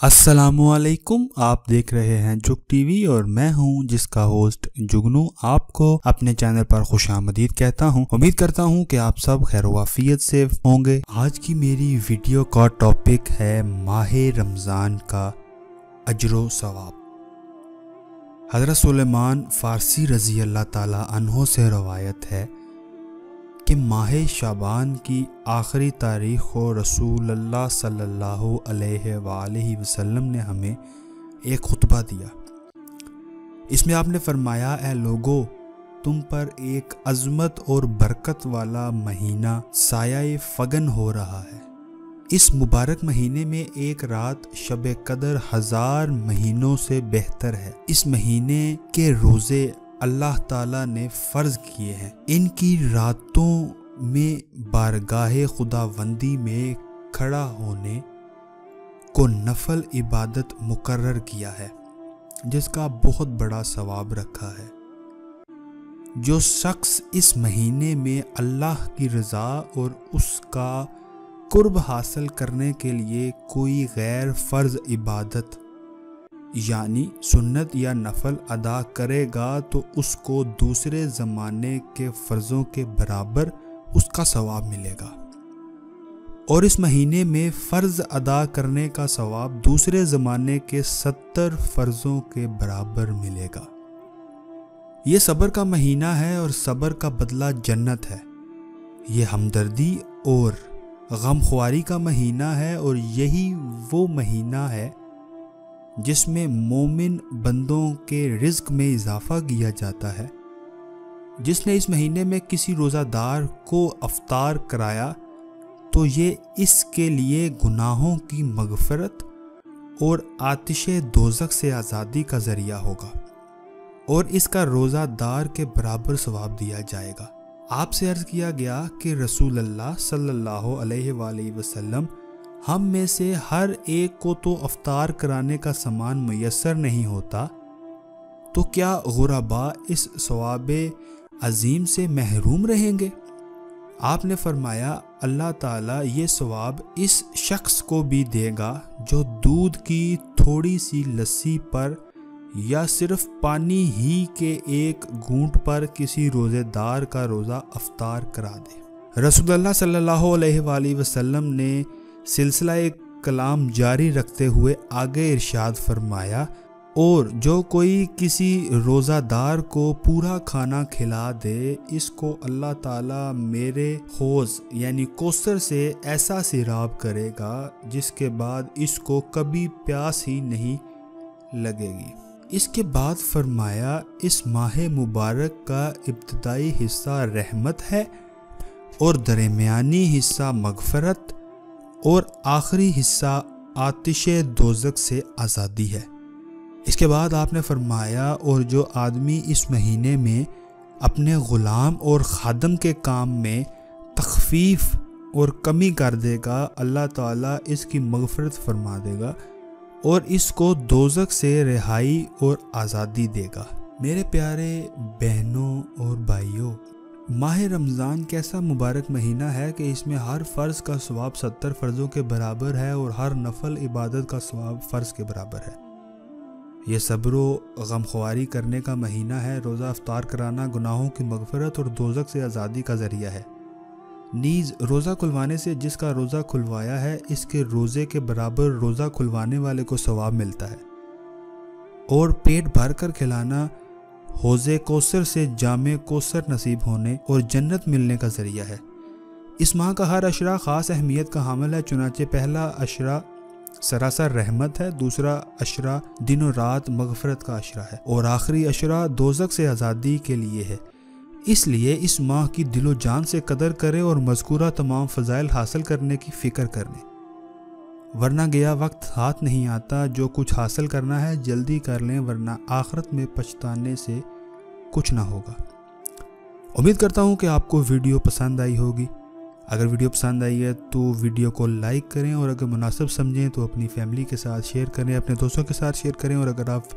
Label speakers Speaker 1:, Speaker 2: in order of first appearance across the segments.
Speaker 1: अस्सलामुअलैकुम। आप देख रहे हैं जुग टीवी और मैं हूं जिसका होस्ट जुगनू। आपको अपने चैनल पर खुशामदीद कहता हूं। उम्मीद करता हूं कि आप सब खैर वाफियत से होंगे। आज की मेरी वीडियो का टॉपिक है माहे रमज़ान का अजरो सवाब। हज़रत सुलेमान फ़ारसी रज़ी अल्लाह ताला अन्हो से रवायत है कि माहे शाबान की आखिरी तारीख़ को रसूलुल्लाह सल्लल्लाहु अलैहि वसल्लम ने हमें एक खुतबा दिया। इसमें आपने फरमाया, ऐ लोगो, तुम पर एक अज़मत और बरकत वाला महीना साया फ़गन हो रहा है। इस मुबारक महीने में एक रात शब कदर 1000 महीनों से बेहतर है। इस महीने के रोज़े अल्लाह ताला ने फ़र्ज किए हैं। इनकी रातों में बारगाहे खुदावंदी में खड़ा होने को नफल इबादत मुकर्रर किया है, जिसका बहुत बड़ा सवाब रखा है। जो शख्स इस महीने में अल्लाह की रज़ा और उसका कुर्ब हासिल करने के लिए कोई गैर फ़र्ज इबादत यानी सुन्नत या नफल अदा करेगा तो उसको दूसरे ज़माने के फ़र्ज़ों के बराबर उसका सवाब मिलेगा, और इस महीने में फ़र्ज़ अदा करने का सवाब दूसरे ज़माने के 70 फ़र्ज़ों के बराबर मिलेगा। ये सब्र का महीना है और सब्र का बदला जन्नत है। ये हमदर्दी और गमख्वारी का महीना है, और यही वो महीना है जिसमें मोमिन बंदों के रिज़्क में इजाफ़ा किया जाता है। जिसने इस महीने में किसी रोज़ादार को अफ्तार कराया तो ये इसके लिए गुनाहों की मग़फ़रत और आतिशे दोज़ख से आज़ादी का ज़रिया होगा, और इसका रोज़ादार के बराबर सवाब दिया जाएगा। आपसे अर्ज़ किया गया कि रसूलुल्लाह सल्लल्लाहु अलैहि वसल्लम, हम में से हर एक को तो अफ्तार कराने का सामान मुयस्सर नहीं होता, तो क्या गुरबा इस सवाबे अजीम से महरूम रहेंगे? आपने फरमाया, अल्लाह ताला ये सवाब इस शख्स को भी देगा जो दूध की थोड़ी सी लस्सी पर या सिर्फ पानी ही के एक घूंट पर किसी रोज़ेदार का रोज़ा अफ्तार करा दे। रसूलुल्लाह सल्लल्लाहु अलैहि वसल्लम ने सिलसिला कलाम जारी रखते हुए आगे इरशाद फरमाया, और जो कोई किसी रोज़ादार को पूरा खाना खिला दे, इसको अल्लाह ताला मेरे हौज़ यानी कौसर से ऐसा सिराब करेगा जिसके बाद इसको कभी प्यास ही नहीं लगेगी। इसके बाद फरमाया, इस माह मुबारक का इब्तिदाई हिस्सा रहमत है और दरमियानी हिस्सा मग़फ़रत और आखिरी हिस्सा आतिशे दोज़ख से आज़ादी है। इसके बाद आपने फरमाया, और जो आदमी इस महीने में अपने ग़ुलाम और ख़ादम के काम में तख़फ़ीफ़ और कमी कर देगा, अल्लाह ताला इसकी मग़फ़रत फरमा देगा और इसको दोज़ख से रिहाई और आज़ादी देगा। मेरे प्यारे बहनों और भाइयों, माह रमज़ान कैसा मुबारक महीना है कि इसमें हर फ़र्ज़ का सवाब 70 फ़र्ज़ों के बराबर है और हर नफल इबादत का सवाब फ़र्ज़ के बराबर है। यह सब्र व गमख्वारी करने का महीना है। रोज़ा अफ्तार कराना गुनाहों की मग़फ़रत और दोज़ख से आज़ादी का ज़रिया है। नीज़ रोज़ा खुलवाने से जिसका रोज़ा खुलवाया है, इसके रोज़े के बराबर रोज़ा खुलवाने वाले को सवाब मिलता है, और पेट भर कर खिलाना हौज़े कौसर से जामे कौसर नसीब होने और जन्नत मिलने का ज़रिया है। इस माह का हर अशरा ख़ास अहमियत का हामिल है। चुनाचे पहला अशरा सरासर रहमत है, दूसरा अशरा दिनों रात मग़फ़रत का अशरा है, और आखिरी अशरा दोज़ख से आज़ादी के लिए है। इसलिए इस माह की दिलो जान से कदर करें और मज़कूरा तमाम फ़ज़ाइल हासिल करने की फ़िक्र कर लें, वरना गया वक्त हाथ नहीं आता। जो कुछ हासिल करना है जल्दी कर लें, वरना आखिरत में पछताने से कुछ ना होगा। उम्मीद करता हूँ कि आपको वीडियो पसंद आई होगी। अगर वीडियो पसंद आई है तो वीडियो को लाइक करें, और अगर मुनासिब समझें तो अपनी फैमिली के साथ शेयर करें, अपने दोस्तों के साथ शेयर करें, और अगर आप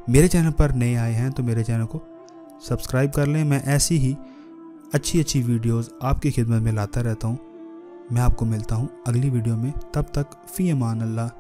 Speaker 1: मेरे चैनल पर नए आए हैं तो मेरे चैनल को सब्सक्राइब कर लें। मैं ऐसी ही अच्छी वीडियोस आपकी खिदमत में लाता रहता हूँ। मैं आपको मिलता हूँ अगली वीडियो में। तब तक फ़ी अमान अल्लाह।